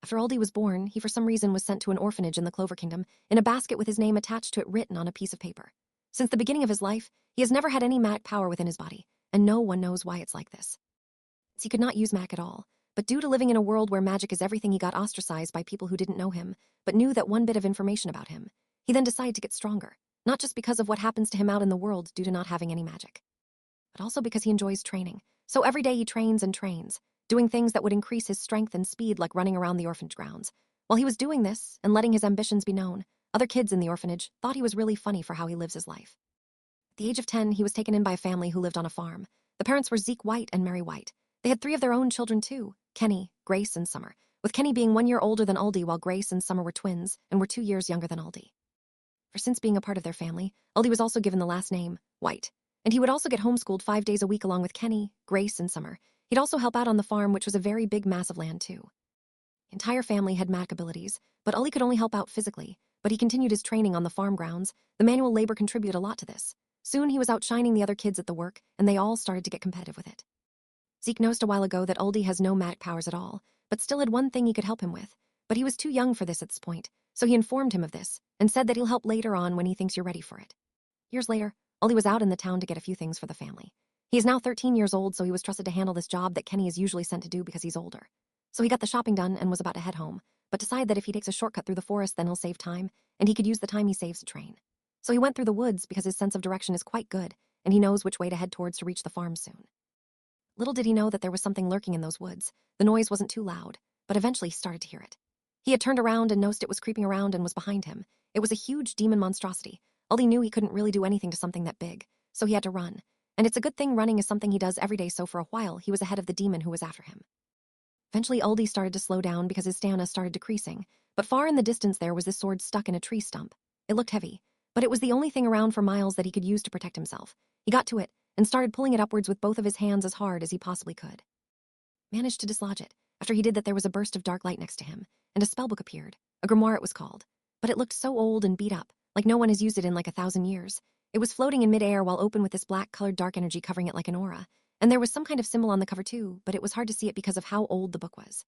After Uldy was born, he for some reason was sent to an orphanage in the Clover Kingdom in a basket with his name attached to it written on a piece of paper. Since the beginning of his life, he has never had any magic power within his body, and no one knows why it's like this. He could not use magic at all, but due to living in a world where magic is everything, he got ostracized by people who didn't know him, but knew that one bit of information about him. He then decided to get stronger, not just because of what happens to him out in the world due to not having any magic, but also because he enjoys training. So every day he trains and trains, doing things that would increase his strength and speed, like running around the orphanage grounds. While he was doing this and letting his ambitions be known, other kids in the orphanage thought he was really funny for how he lives his life. At the age of 10, he was taken in by a family who lived on a farm. The parents were Zeke White and Mary White. They had 3 of their own children too: Kenny, Grace, and Summer, with Kenny being 1 year older than Uldy, while Grace and Summer were twins and were 2 years younger than Uldy. Since being a part of their family, Uldy was also given the last name, White, and he would also get homeschooled 5 days a week along with Kenny, Grace, and Summer. He'd also help out on the farm, which was a very big mass of land too. The entire family had magic abilities, but Uldy could only help out physically, but he continued his training on the farm grounds. The manual labor contributed a lot to this. Soon he was outshining the other kids at the work, and they all started to get competitive with it. Zeke noticed a while ago that Uldy has no magic powers at all, but still had one thing he could help him with, but he was too young for this at this point, so he informed him of this, and said that he'll help later on when he thinks you're ready for it. Years later, Uldy was out in the town to get a few things for the family. He is now 13 years old, so he was trusted to handle this job that Kenny is usually sent to do because he's older. So he got the shopping done and was about to head home, but decided that if he takes a shortcut through the forest, then he'll save time, and he could use the time he saves to train. So he went through the woods because his sense of direction is quite good, and he knows which way to head towards to reach the farm soon. Little did he know that there was something lurking in those woods. The noise wasn't too loud, but eventually he started to hear it. He had turned around and noticed it was creeping around and was behind him. It was a huge demon monstrosity. Uldy knew he couldn't really do anything to something that big, so he had to run. And it's a good thing running is something he does every day, so for a while he was ahead of the demon who was after him. Eventually Uldy started to slow down because his stamina started decreasing, but far in the distance there was this sword stuck in a tree stump. It looked heavy, but it was the only thing around for miles that he could use to protect himself. He got to it and started pulling it upwards with both of his hands as hard as he possibly could. Managed to dislodge it. After he did that, there was a burst of dark light next to him, and a spellbook appeared. A grimoire it was called, but it looked so old and beat up, like no one has used it in like 1,000 years. It was floating in midair while open with this black-colored dark energy covering it like an aura, and there was some kind of symbol on the cover too, but it was hard to see it because of how old the book was.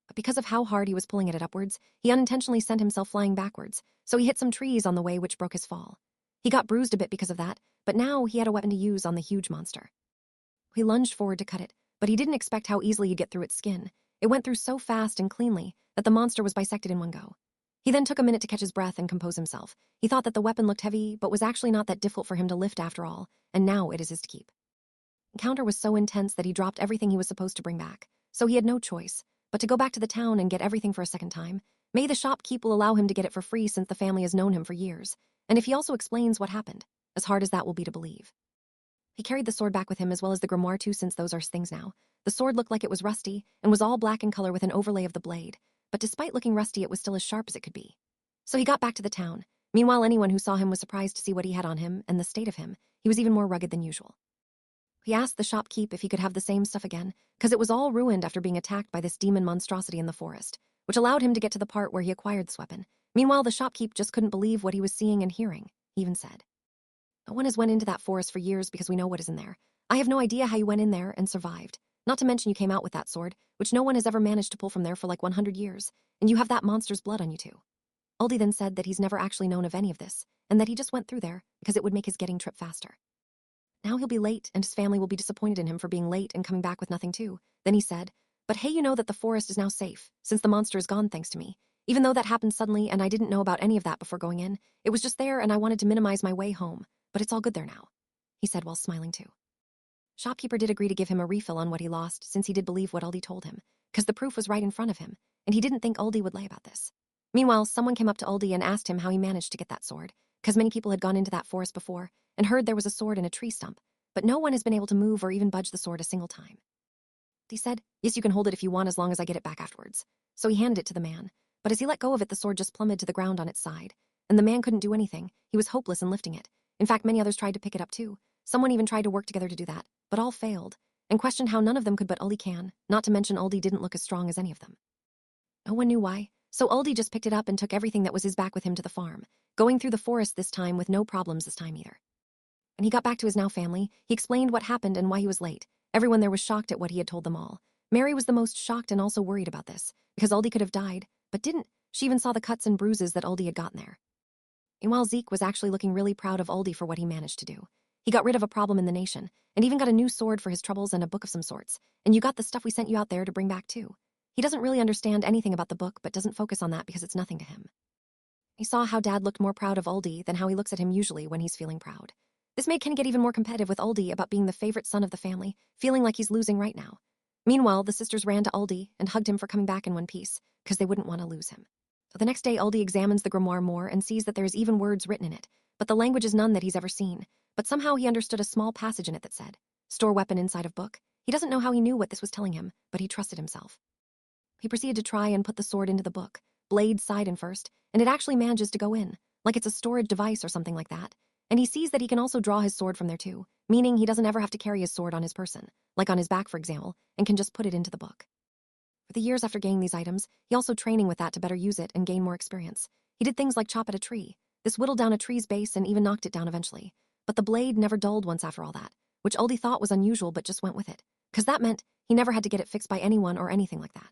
But because of how hard he was pulling at it upwards, he unintentionally sent himself flying backwards, so he hit some trees on the way, which broke his fall. He got bruised a bit because of that, but now he had a weapon to use on the huge monster. He lunged forward to cut it, but he didn't expect how easily he'd get through its skin. It went through so fast and cleanly that the monster was bisected in one go. He then took a minute to catch his breath and compose himself. He thought that the weapon looked heavy, but was actually not that difficult for him to lift after all, and now it is his to keep. The encounter was so intense that he dropped everything he was supposed to bring back, so he had no choice but to go back to the town and get everything for a second time. Maybe the shopkeep will allow him to get it for free since the family has known him for years, and if he also explains what happened, as hard as that will be to believe. He carried the sword back with him as well as the grimoire too, since those are things now. The sword looked like it was rusty and was all black in color with an overlay of the blade, but despite looking rusty, it was still as sharp as it could be. So he got back to the town. Meanwhile, anyone who saw him was surprised to see what he had on him and the state of him. He was even more rugged than usual. He asked the shopkeep if he could have the same stuff again, because it was all ruined after being attacked by this demon monstrosity in the forest, which allowed him to get to the part where he acquired this weapon. Meanwhile, the shopkeep just couldn't believe what he was seeing and hearing. He even said, "No one has went into that forest for years because we know what is in there. I have no idea how you went in there and survived. Not to mention you came out with that sword, which no one has ever managed to pull from there for like 100 years, and you have that monster's blood on you too." Uldy then said that he's never actually known of any of this, and that he just went through there because it would make his getting trip faster. Now he'll be late, and his family will be disappointed in him for being late and coming back with nothing too. Then he said, "But hey, you know that the forest is now safe, since the monster is gone thanks to me. Even though that happened suddenly and I didn't know about any of that before going in, it was just there and I wanted to minimize my way home, but it's all good there now," he said while smiling too. Shopkeeper did agree to give him a refill on what he lost, since he did believe what Uldy told him, because the proof was right in front of him, and he didn't think Uldy would lie about this. Meanwhile, someone came up to Uldy and asked him how he managed to get that sword, because many people had gone into that forest before and heard there was a sword in a tree stump, but no one has been able to move or even budge the sword a single time. He said, "Yes, you can hold it if you want, as long as I get it back afterwards." So he handed it to the man, but as he let go of it, the sword just plummeted to the ground on its side, and the man couldn't do anything. He was hopeless in lifting it. In fact, many others tried to pick it up too. Someone even tried to work together to do that, but all failed, and questioned how none of them could, but Uldy can, not to mention Uldy didn't look as strong as any of them. No one knew why, so Uldy just picked it up and took everything that was his back with him to the farm, going through the forest this time with no problems this time either. When he got back to his now family, he explained what happened and why he was late. Everyone there was shocked at what he had told them all. Mary was the most shocked and also worried about this, because Uldy could have died, but didn't. She even saw the cuts and bruises that Uldy had gotten there. Meanwhile, Zeke was actually looking really proud of Uldy for what he managed to do. He got rid of a problem in the nation, and even got a new sword for his troubles and a book of some sorts. And you got the stuff we sent you out there to bring back too. He doesn't really understand anything about the book, but doesn't focus on that because it's nothing to him. He saw how Dad looked more proud of Uldy than how he looks at him usually when he's feeling proud. This made Ken get even more competitive with Uldy about being the favorite son of the family, feeling like he's losing right now. Meanwhile, the sisters ran to Uldy and hugged him for coming back in one piece, because they wouldn't want to lose him. The next day, Uldy examines the grimoire more and sees that there's even words written in it, but the language is none that he's ever seen. But somehow he understood a small passage in it that said, "Store weapon inside of book." He doesn't know how he knew what this was telling him, but he trusted himself. He proceeded to try and put the sword into the book, blade side in first, and it actually manages to go in, like it's a storage device or something like that. And he sees that he can also draw his sword from there too, meaning he doesn't ever have to carry his sword on his person, like on his back for example, and can just put it into the book. For the years after gaining these items, he also training with that to better use it and gain more experience. He did things like chop at a tree. This whittled down a tree's base and even knocked it down eventually. But the blade never dulled once after all that, which Uldy thought was unusual but just went with it, because that meant he never had to get it fixed by anyone or anything like that.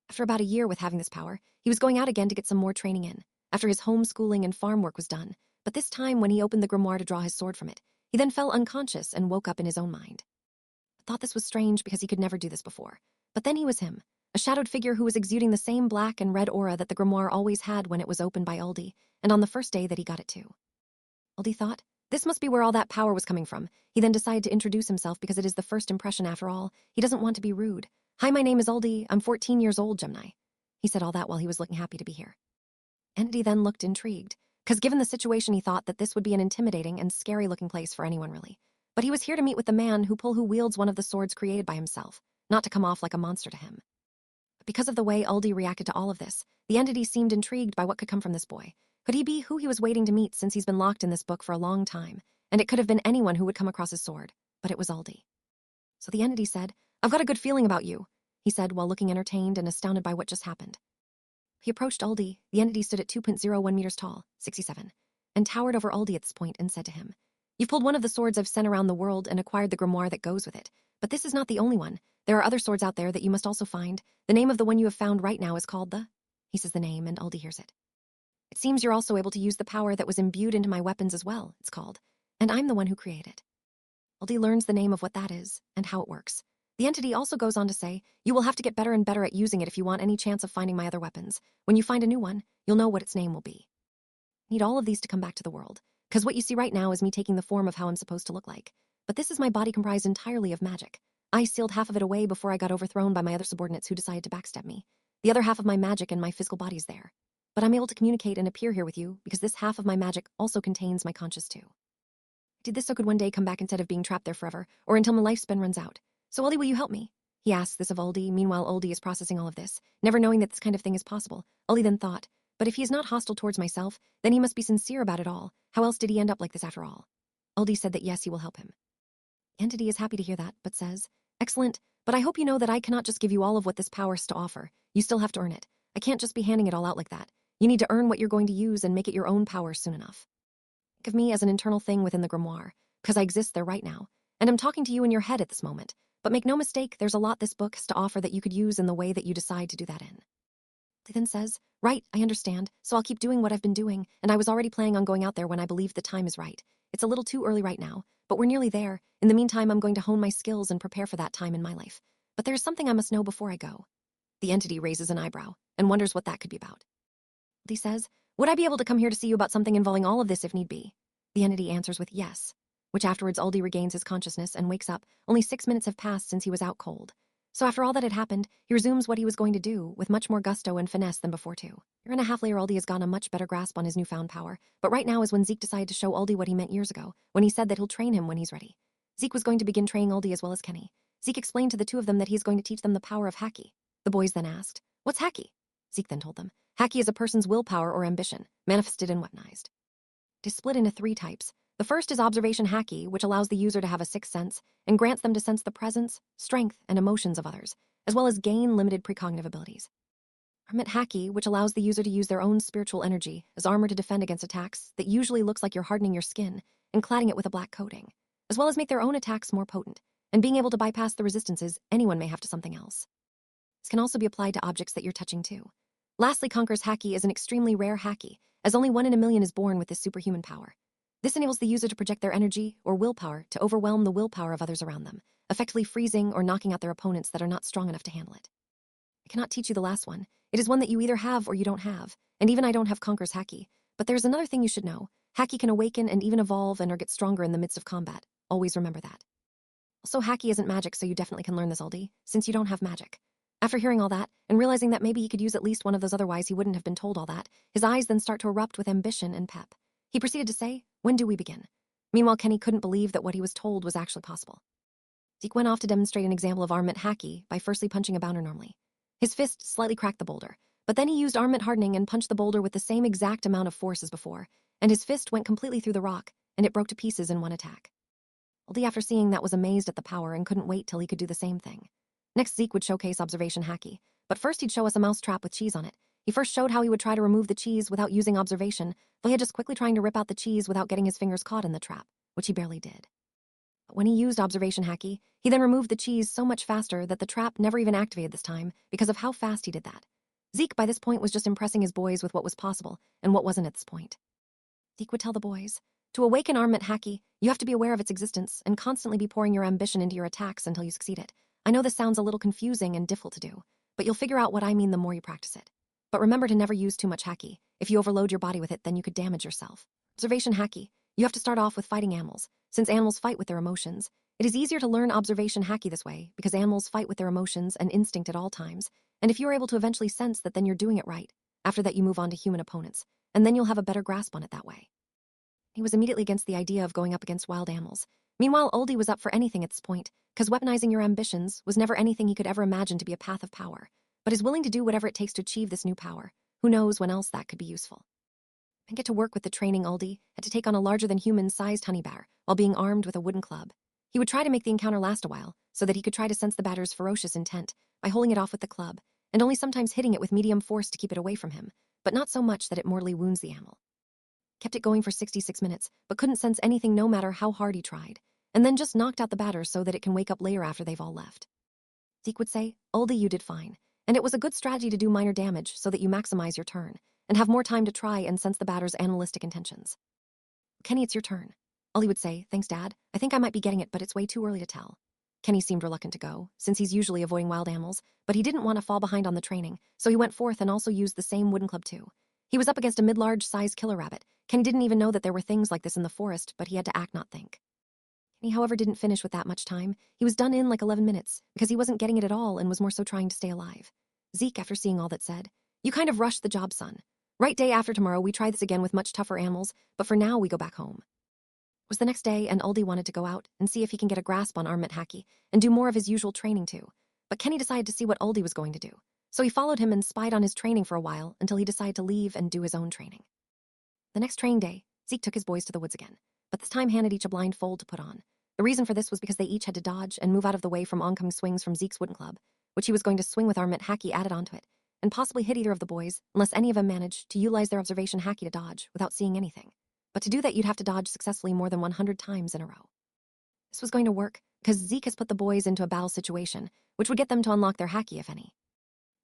After about a year with having this power, he was going out again to get some more training in, after his homeschooling and farm work was done. But this time when he opened the grimoire to draw his sword from it, he then fell unconscious and woke up in his own mind. I thought this was strange because he could never do this before. But then he was him, a shadowed figure who was exuding the same black and red aura that the grimoire always had when it was opened by Uldy, and on the first day that he got it too. Uldy thought, this must be where all that power was coming from. He then decided to introduce himself because it is the first impression after all. He doesn't want to be rude. "Hi, my name is Uldy. I'm 14 years old, Gemini." He said all that while he was looking happy to be here. Entity then looked intrigued, because given the situation he thought that this would be an intimidating and scary-looking place for anyone really. But he was here to meet with the man who wields one of the swords created by himself, not to come off like a monster to him. But because of the way Uldy reacted to all of this, the entity seemed intrigued by what could come from this boy. Could he be who he was waiting to meet since he's been locked in this book for a long time? And it could have been anyone who would come across his sword, but it was Uldy. So the entity said, "I've got a good feeling about you," he said while looking entertained and astounded by what just happened. He approached Uldy. The entity stood at 2.01 meters tall, 67, and towered over Uldy at this point and said to him, "You've pulled one of the swords I've sent around the world and acquired the grimoire that goes with it. But this is not the only one. There are other swords out there that you must also find. The name of the one you have found right now is called the..." He says the name and Uldy hears it. "It seems you're also able to use the power that was imbued into my weapons as well," it's called. "And I'm the one who created it." Uldy learns the name of what that is and how it works. The entity also goes on to say, "You will have to get better and better at using it if you want any chance of finding my other weapons. When you find a new one, you'll know what its name will be. Need all of these to come back to the world, because what you see right now is me taking the form of how I'm supposed to look like. But this is my body comprised entirely of magic. I sealed half of it away before I got overthrown by my other subordinates who decided to backstab me. The other half of my magic and my physical body's there. But I'm able to communicate and appear here with you because this half of my magic also contains my conscious too. Did this so could one day come back instead of being trapped there forever, or until my lifespan runs out. So Uldy, will you help me?" He asks this of Uldy. Meanwhile, Uldy is processing all of this, never knowing that this kind of thing is possible. Uldy then thought, but if he is not hostile towards myself, then he must be sincere about it all. How else did he end up like this after all? Uldy said that yes, he will help him. The entity is happy to hear that, but says, "Excellent, but I hope you know that I cannot just give you all of what this power is to offer. You still have to earn it. I can't just be handing it all out like that. You need to earn what you're going to use and make it your own power soon enough. Think of me as an internal thing within the grimoire, because I exist there right now, and I'm talking to you in your head at this moment. But make no mistake, there's a lot this book has to offer that you could use in the way that you decide to do that in." He then says, "Right, I understand, so I'll keep doing what I've been doing, and I was already planning on going out there when I believe the time is right. It's a little too early right now, but we're nearly there. In the meantime, I'm going to hone my skills and prepare for that time in my life. But there's something I must know before I go." The entity raises an eyebrow and wonders what that could be about. He says, "Would I be able to come here to see you about something involving all of this if need be?" The entity answers with yes, which afterwards Uldy regains his consciousness and wakes up. Only 6 minutes have passed since he was out cold. So after all that had happened, he resumes what he was going to do, with much more gusto and finesse than before too. A year and a half later, Uldy has gotten a much better grasp on his newfound power, but right now is when Zeke decided to show Uldy what he meant years ago, when he said that he'll train him when he's ready. Zeke was going to begin training Uldy as well as Kenny. Zeke explained to the two of them that he is going to teach them the power of Haki. The boys then asked, "What's Haki?" Zeke then told them, "Haki is a person's willpower or ambition, manifested and weaponized. It is split into 3 types. The first is observation Haki, which allows the user to have a sixth sense and grants them to sense the presence, strength, and emotions of others, as well as gain limited precognitive abilities. Hermit Haki, which allows the user to use their own spiritual energy as armor to defend against attacks that usually looks like you're hardening your skin and cladding it with a black coating, as well as make their own attacks more potent. and being able to bypass the resistances anyone may have to something else. This can also be applied to objects that you're touching too. Lastly, Conqueror's Haki is an extremely rare Haki, as only 1 in a million is born with this superhuman power. This enables the user to project their energy or willpower to overwhelm the willpower of others around them, effectively freezing or knocking out their opponents that are not strong enough to handle it. I cannot teach you the last one. It is one that you either have or you don't have, and even I don't have Conqueror's Haki. But there's another thing you should know. Haki can awaken and even evolve and or get stronger in the midst of combat. Always remember that. Also, Haki isn't magic, so you definitely can learn this, Uldy, since you don't have magic. After hearing all that, and realizing that maybe he could use at least one of those otherwise he wouldn't have been told all that, his eyes then start to erupt with ambition and pep. He proceeded to say, "When do we begin?" Meanwhile, Kenny couldn't believe that what he was told was actually possible. Zeke went off to demonstrate an example of armament Haki by firstly punching a bouncer normally. His fist slightly cracked the boulder, but then he used armament hardening and punched the boulder with the same exact amount of force as before, and his fist went completely through the rock, and it broke to pieces in one attack. Uldy, after seeing that, was amazed at the power and couldn't wait till he could do the same thing. Next, Zeke would showcase observation Haki, but first he'd show us a mouse trap with cheese on it. He first showed how he would try to remove the cheese without using observation, though he had just quickly trying to rip out the cheese without getting his fingers caught in the trap, which he barely did. But when he used observation Haki, he then removed the cheese so much faster that the trap never even activated this time because of how fast he did that. Zeke, by this point, was just impressing his boys with what was possible and what wasn't at this point. Zeke would tell the boys, "To awaken armament Haki, you have to be aware of its existence and constantly be pouring your ambition into your attacks until you succeed it. I know this sounds a little confusing and difficult to do, but you'll figure out what I mean the more you practice it. But remember to never use too much Haki. If you overload your body with it, then you could damage yourself. Observation Haki, you have to start off with fighting animals. Since animals fight with their emotions, it is easier to learn observation Haki this way because animals fight with their emotions and instinct at all times, and if you are able to eventually sense that, then you're doing it right. After that, you move on to human opponents, and then you'll have a better grasp on it that way." He was immediately against the idea of going up against wild animals. Meanwhile, Uldy was up for anything at this point, because weaponizing your ambitions was never anything he could ever imagine to be a path of power, but is willing to do whatever it takes to achieve this new power. Who knows when else that could be useful. And get to work with the training, Uldy had to take on a larger-than-human-sized honey bear while being armed with a wooden club. He would try to make the encounter last a while, so that he could try to sense the batter's ferocious intent by holding it off with the club, and only sometimes hitting it with medium force to keep it away from him, but not so much that it mortally wounds the animal. Kept it going for 66 minutes, but couldn't sense anything no matter how hard he tried, and then just knocked out the batter so that it can wake up later after they've all left. Zeke would say, "Uldy, you did fine, and it was a good strategy to do minor damage so that you maximize your turn, and have more time to try and sense the batter's animalistic intentions. Kenny, it's your turn." Uldy would say, "Thanks, Dad. I think I might be getting it, but it's way too early to tell." Kenny seemed reluctant to go, since he's usually avoiding wild animals, but he didn't want to fall behind on the training, so he went forth and also used the same wooden club too. He was up against a mid-large size killer rabbit. Kenny didn't even know that there were things like this in the forest, but he had to act, not think. Kenny, however, didn't finish with that much time. He was done in like 11 minutes, because he wasn't getting it at all and was more so trying to stay alive. Zeke, after seeing all that, said, "You kind of rushed the job, son. Right, day after tomorrow, we try this again with much tougher animals, but for now, we go back home." It was the next day, and Uldy wanted to go out and see if he can get a grasp on armament Haki and do more of his usual training too. But Kenny decided to see what Uldy was going to do, so he followed him and spied on his training for a while until he decided to leave and do his own training. The next training day, Zeke took his boys to the woods again, but this time handed each a blindfold to put on. The reason for this was because they each had to dodge and move out of the way from oncoming swings from Zeke's wooden club, which he was going to swing with armament Haki added onto it, and possibly hit either of the boys, unless any of them managed to utilize their observation Haki to dodge without seeing anything. But to do that, you'd have to dodge successfully more than 100 times in a row. This was going to work because Zeke has put the boys into a battle situation, which would get them to unlock their Haki, if any.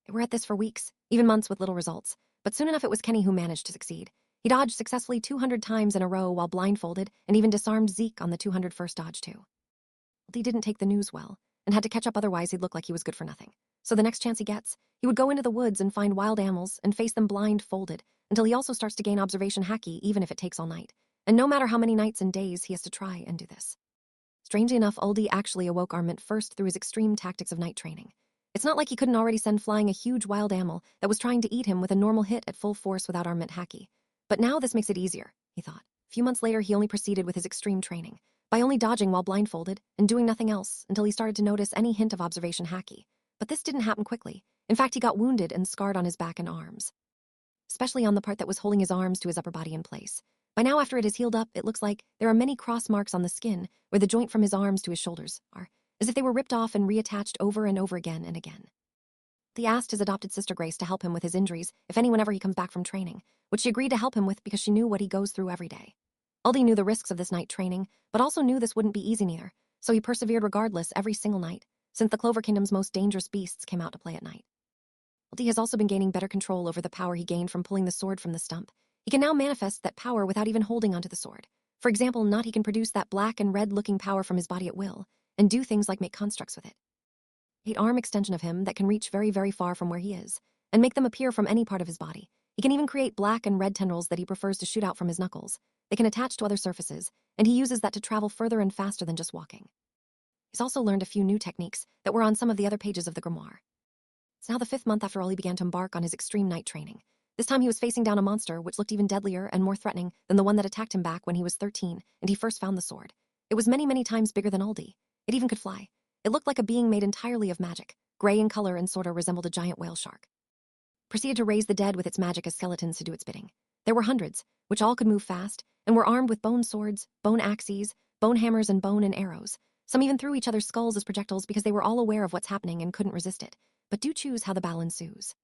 They were at this for weeks, even months, with little results, but soon enough it was Kenny who managed to succeed. He dodged successfully 200 times in a row while blindfolded, and even disarmed Zeke on the 201st dodge too. He didn't take the news well, and had to catch up, otherwise he'd look like he was good for nothing. So the next chance he gets, he would go into the woods and find wild animals and face them blindfolded until he also starts to gain observation Haki, even if it takes all night. And no matter how many nights and days he has to try and do this. Strangely enough, Uldy actually awoke armament first through his extreme tactics of night training. It's not like he couldn't already send flying a huge wild animal that was trying to eat him with a normal hit at full force without armament Haki. But now this makes it easier, he thought. A few months later, he only proceeded with his extreme training, by only dodging while blindfolded and doing nothing else until he started to notice any hint of observation Haki. But this didn't happen quickly. In fact, he got wounded and scarred on his back and arms, especially on the part that was holding his arms to his upper body in place. By now, after it is healed up, it looks like there are many cross marks on the skin where the joint from his arms to his shoulders are, as if they were ripped off and reattached over and over again and again. He asked his adopted sister Grace to help him with his injuries whenever he comes back from training, which she agreed to help him with because she knew what he goes through every day. Uldy knew the risks of this night training, but also knew this wouldn't be easy neither, So he persevered regardless every single night, since the Clover Kingdom's most dangerous beasts came out to play at night. Uldy has also been gaining better control over the power he gained from pulling the sword from the stump. He can now manifest that power without even holding onto the sword. For example, he can produce that black and red-looking power from his body at will, and do things like make constructs with it. An arm extension of him that can reach very, very far from where he is, and make them appear from any part of his body. He can even create black and red tendrils that he prefers to shoot out from his knuckles. They can attach to other surfaces, and he uses that to travel further and faster than just walking. He's also learned a few new techniques that were on some of the other pages of the grimoire. It's now the 5th month after Uldy began to embark on his extreme night training. This time he was facing down a monster which looked even deadlier and more threatening than the one that attacked him back when he was 13 and he first found the sword. It was many, many times bigger than Uldy. It even could fly. It looked like a being made entirely of magic, gray in color and sorta resembled a giant whale shark. Proceeded to raise the dead with its magic as skeletons to do its bidding. There were hundreds, which all could move fast, and were armed with bone swords, bone axes, bone hammers, and bone and arrows. Some even threw each other's skulls as projectiles because they were all aware of what's happening and couldn't resist it. But do choose how the battle ensues.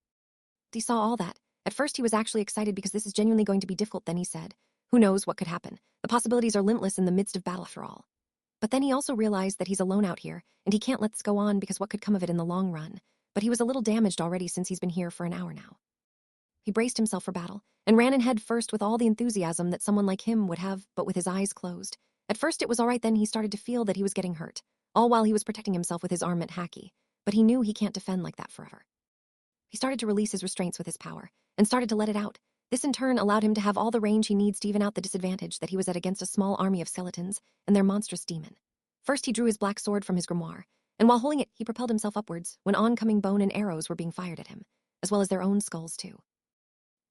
He saw all that. At first he was actually excited because this is genuinely going to be difficult, then he said. Who knows what could happen? The possibilities are limitless in the midst of battle after all. But then he also realized that he's alone out here, and he can't let this go on because what could come of it in the long run? But he was a little damaged already since he's been here for an hour now. He braced himself for battle, and ran in head first with all the enthusiasm that someone like him would have, but with his eyes closed. At first it was all right, then he started to feel that he was getting hurt, all while he was protecting himself with his armament haki. But he knew he can't defend like that forever. He started to release his restraints with his power, and started to let it out. This in turn allowed him to have all the range he needs to even out the disadvantage that he was at against a small army of skeletons and their monstrous demon. First he drew his black sword from his grimoire, and while holding it he propelled himself upwards when oncoming bone and arrows were being fired at him, as well as their own skulls too.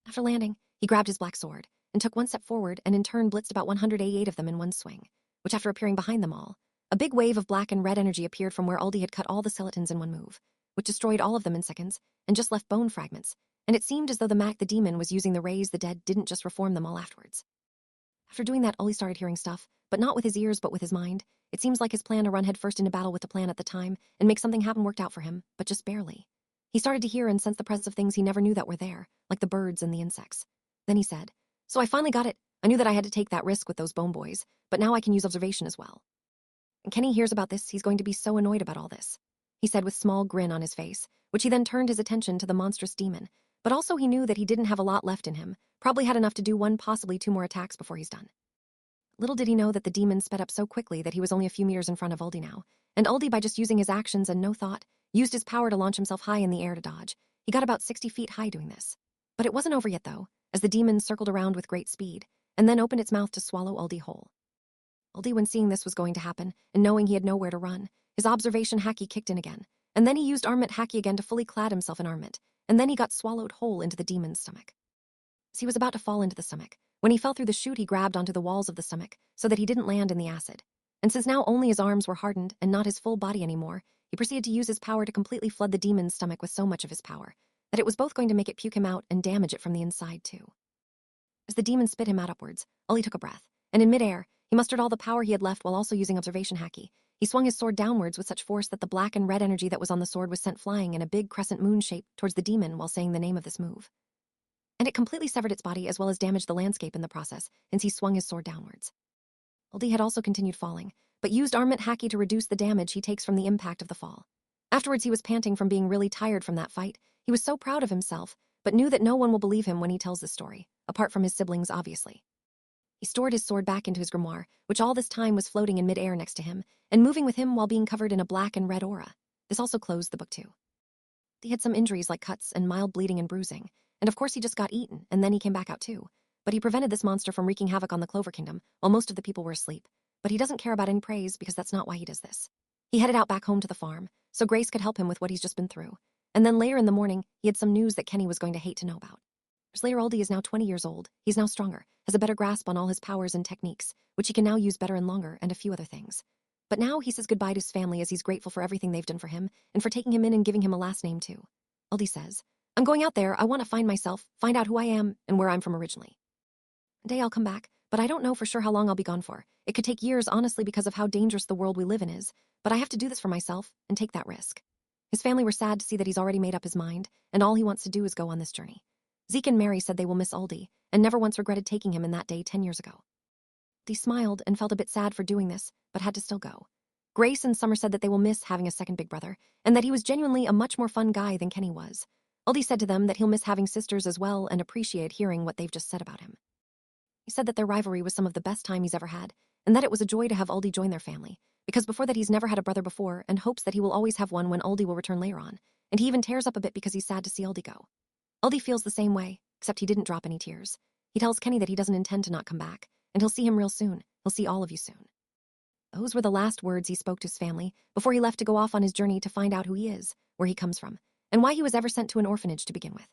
After landing, he grabbed his black sword, and took one step forward and in turn blitzed about 188 of them in one swing, which after appearing behind them all, a big wave of black and red energy appeared from where Uldy had cut all the skeletons in one move, which destroyed all of them in seconds, and just left bone fragments, and it seemed as though the demon was using the raise the dead didn't just reform them all afterwards. After doing that, Uldy started hearing stuff, but not with his ears but with his mind. It seems like his plan to run headfirst into battle with the plan at the time and make something happen worked out for him, but just barely. He started to hear and sense the presence of things he never knew that were there, like the birds and the insects. Then he said, "So I finally got it. I knew that I had to take that risk with those bone boys, but now I can use observation as well." And Kenny hears about this, he's going to be so annoyed about all this, he said with small grin on his face, which he then turned his attention to the monstrous demon. But also he knew that he didn't have a lot left in him, probably had enough to do one, possibly two more attacks before he's done. Little did he know that the demon sped up so quickly that he was only a few meters in front of Uldy now, and Uldy, by just using his actions and no thought, used his power to launch himself high in the air to dodge. He got about 60 feet high doing this. But it wasn't over yet though, as the demon circled around with great speed, and then opened its mouth to swallow Uldy whole. Uldy, when seeing this was going to happen, and knowing he had nowhere to run, his observation haki kicked in again, and then he used armament haki again to fully clad himself in armament, and then he got swallowed whole into the demon's stomach. As he was about to fall into the stomach, when he fell through the chute he grabbed onto the walls of the stomach so that he didn't land in the acid. And since now only his arms were hardened and not his full body anymore, he proceeded to use his power to completely flood the demon's stomach with so much of his power that it was both going to make it puke him out and damage it from the inside too. As the demon spit him out upwards, Uldy took a breath, and in midair, he mustered all the power he had left while also using observation haki. He swung his sword downwards with such force that the black and red energy that was on the sword was sent flying in a big crescent moon shape towards the demon while saying the name of this move. And it completely severed its body as well as damaged the landscape in the process, since he swung his sword downwards. Uldy had also continued falling, but used armament haki to reduce the damage he takes from the impact of the fall. Afterwards he was panting from being really tired from that fight. He was so proud of himself, but knew that no one will believe him when he tells this story, apart from his siblings obviously. He stored his sword back into his grimoire, which all this time was floating in midair next to him, and moving with him while being covered in a black and red aura. This also closed the book too. He had some injuries like cuts and mild bleeding and bruising, and of course he just got eaten, and then he came back out too. But he prevented this monster from wreaking havoc on the Clover Kingdom, while most of the people were asleep. But he doesn't care about any praise because that's not why he does this. He headed out back home to the farm, so Grace could help him with what he's just been through. And then later in the morning, he had some news that Kenny was going to hate to know about. Slayer Uldy is now 20 years old. He's now stronger, has a better grasp on all his powers and techniques, which he can now use better and longer, and a few other things. But now he says goodbye to his family as he's grateful for everything they've done for him, and for taking him in and giving him a last name too. Uldy says, "I'm going out there, I want to find myself, find out who I am, and where I'm from originally. One day I'll come back, but I don't know for sure how long I'll be gone for. It could take years, honestly, because of how dangerous the world we live in is, but I have to do this for myself, and take that risk." His family were sad to see that he's already made up his mind, and all he wants to do is go on this journey. Zeke and Mary said they will miss Uldy, and never once regretted taking him in that day 10 years ago. Uldy smiled and felt a bit sad for doing this, but had to still go. Grace and Summer said that they will miss having a second big brother, and that he was genuinely a much more fun guy than Kenny was. Uldy said to them that he'll miss having sisters as well and appreciate hearing what they've just said about him. He said that their rivalry was some of the best time he's ever had, and that it was a joy to have Uldy join their family, because before that he's never had a brother before and hopes that he will always have one when Uldy will return later on, and he even tears up a bit because he's sad to see Uldy go. Uldy feels the same way, except he didn't drop any tears. He tells Kenny that he doesn't intend to not come back, and he'll see him real soon. He'll see all of you soon. Those were the last words he spoke to his family before he left to go off on his journey to find out who he is, where he comes from, and why he was ever sent to an orphanage to begin with.